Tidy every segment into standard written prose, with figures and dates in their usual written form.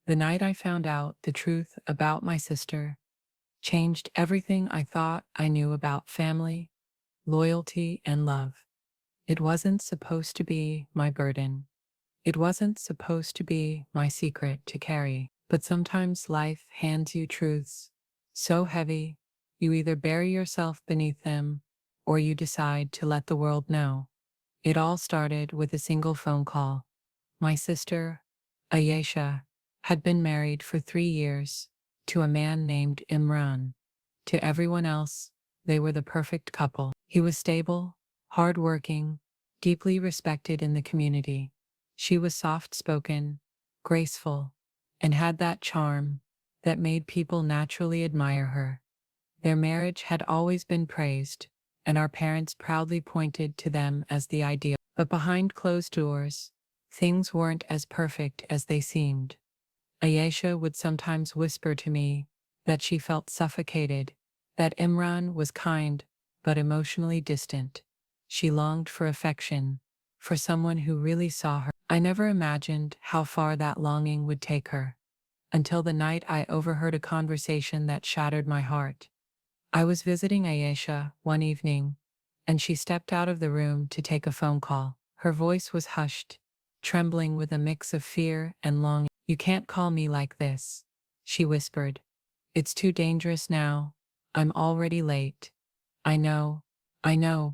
The night I found out the truth about my sister changed everything I thought I knew about family, loyalty, and love. It wasn't supposed to be my burden. It wasn't supposed to be my secret to carry. But sometimes life hands you truths so heavy, you either bury yourself beneath them or you decide to let the world know. It all started with a single phone call. My sister, Ayesha, had been married for 3 years to a man named Imran. To everyone else, they were the perfect couple. He was stable, hardworking, deeply respected in the community. She was soft-spoken, graceful, and had that charm that made people naturally admire her. Their marriage had always been praised, and our parents proudly pointed to them as the ideal. But behind closed doors, things weren't as perfect as they seemed. Ayesha would sometimes whisper to me that she felt suffocated, that Imran was kind but emotionally distant. She longed for affection, for someone who really saw her. I never imagined how far that longing would take her, until the night I overheard a conversation that shattered my heart. I was visiting Ayesha one evening, and she stepped out of the room to take a phone call. Her voice was hushed, trembling with a mix of fear and longing. "You can't call me like this," she whispered. "It's too dangerous now. I'm already late." I know,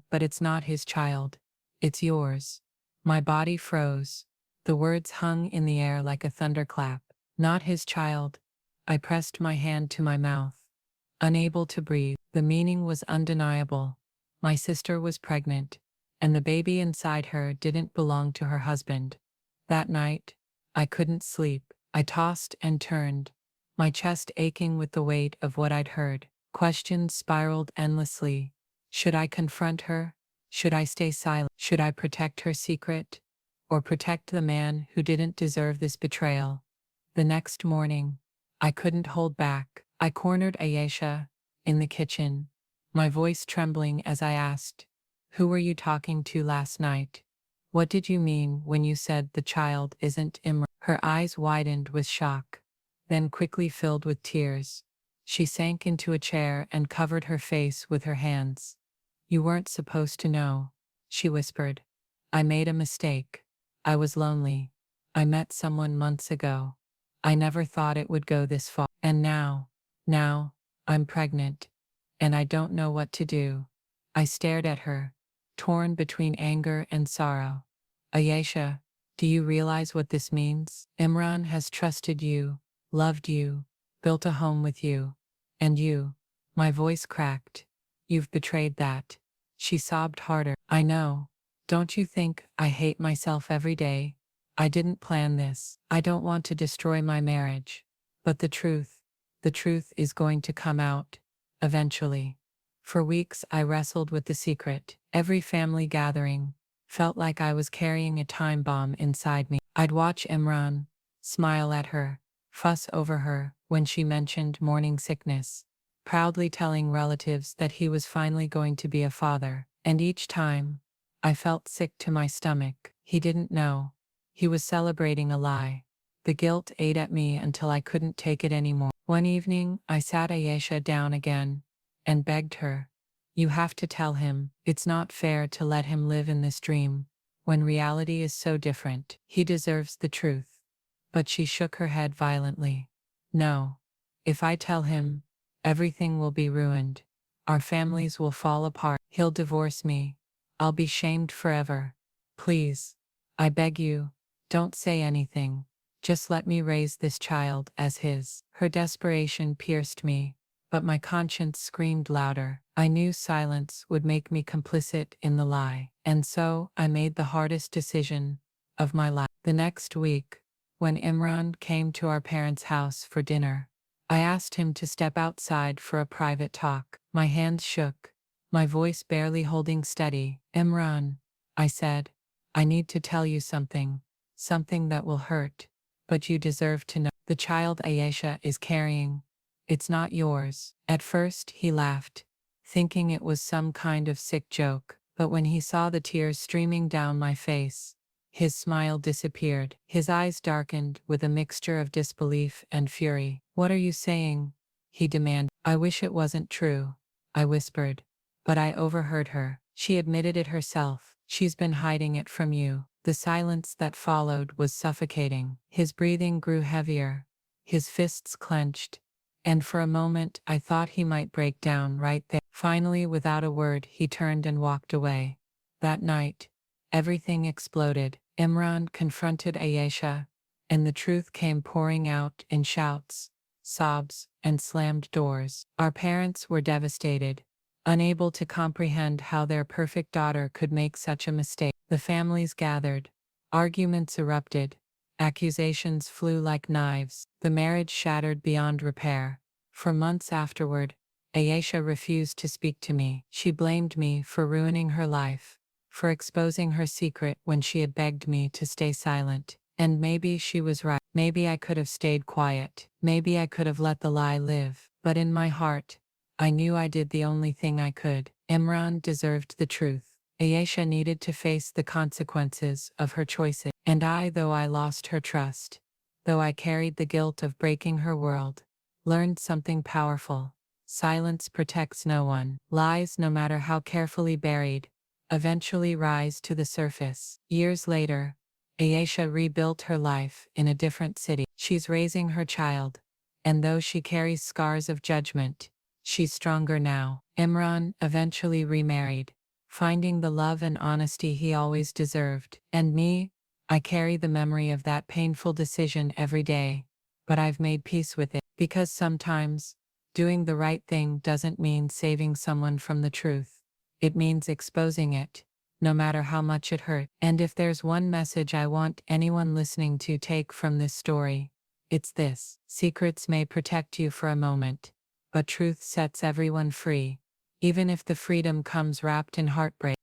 but it's not his child. It's yours." My body froze. The words hung in the air like a thunderclap. Not his child. I pressed my hand to my mouth, unable to breathe. The meaning was undeniable. My sister was pregnant, and the baby inside her didn't belong to her husband. That night, I couldn't sleep. I tossed and turned, my chest aching with the weight of what I'd heard. Questions spiraled endlessly. Should I confront her? Should I stay silent? Should I protect her secret? Or protect the man who didn't deserve this betrayal? The next morning, I couldn't hold back. I cornered Ayesha in the kitchen, my voice trembling as I asked, "Who were you talking to last night? What did you mean when you said the child isn't Imran?" Her eyes widened with shock, then quickly filled with tears. She sank into a chair and covered her face with her hands. "You weren't supposed to know," she whispered. "I made a mistake. I was lonely. I met someone months ago. I never thought it would go this far. And now, I'm pregnant, and I don't know what to do." I stared at her, torn between anger and sorrow. "Ayesha, do you realize what this means? Imran has trusted you, loved you, built a home with you, and you," my voice cracked, "you've betrayed that." She sobbed harder. "I know. Don't you think I hate myself every day? I didn't plan this. I don't want to destroy my marriage. But the truth is going to come out, eventually." For weeks I wrestled with the secret. Every family gathering felt like I was carrying a time bomb inside me. I'd watch Imran, smile at her, fuss over her when she mentioned morning sickness, proudly telling relatives that he was finally going to be a father. And each time, I felt sick to my stomach. He didn't know. He was celebrating a lie. The guilt ate at me until I couldn't take it anymore. One evening, I sat Ayesha down again and begged her, "You have to tell him. It's not fair to let him live in this dream when reality is so different. He deserves the truth." But she shook her head violently. "No. If I tell him, everything will be ruined. Our families will fall apart. He'll divorce me. I'll be shamed forever. Please, I beg you, don't say anything. Just let me raise this child as his." Her desperation pierced me, but my conscience screamed louder. I knew silence would make me complicit in the lie, and so I made the hardest decision of my life. The next week, when Imran came to our parents' house for dinner, I asked him to step outside for a private talk. My hands shook, my voice barely holding steady. "Imran," I said, "I need to tell you something that will hurt, but you deserve to know. The child Ayesha is carrying, it's not yours." At first he laughed, thinking it was some kind of sick joke, but when he saw the tears streaming down my face, His smile disappeared. His eyes darkened with a mixture of disbelief and fury. "What are you saying?" he demanded. "I wish it wasn't true," I whispered. But I overheard her. She admitted it herself. "She's been hiding it from you." The silence that followed was suffocating. His breathing grew heavier. His fists clenched. And for a moment I thought he might break down right there. Finally, without a word, he turned and walked away. That night, everything exploded. Imran confronted Ayesha, and the truth came pouring out in shouts, sobs, and slammed doors. Our parents were devastated, unable to comprehend how their perfect daughter could make such a mistake. The families gathered. Arguments erupted. Accusations flew like knives. The marriage shattered beyond repair. For months afterward, Ayesha refused to speak to me. She blamed me for ruining her life, for exposing her secret when she had begged me to stay silent. And maybe she was right. Maybe I could have stayed quiet. Maybe I could have let the lie live. But in my heart, I knew I did the only thing I could. Imran deserved the truth. Ayesha needed to face the consequences of her choices. And though I lost her trust, though I carried the guilt of breaking her world, learned something powerful. Silence protects no one. Lies, no matter how carefully buried, eventually rise to the surface. Years later, Ayesha rebuilt her life in a different city. She's raising her child, and though she carries scars of judgment, she's stronger now. Imran eventually remarried, finding the love and honesty he always deserved. And me, I carry the memory of that painful decision every day, but I've made peace with it. Because sometimes, doing the right thing doesn't mean saving someone from the truth. It means exposing it, no matter how much it hurt. And if there's one message I want anyone listening to take from this story, it's this: secrets may protect you for a moment, but truth sets everyone free, even if the freedom comes wrapped in heartbreak.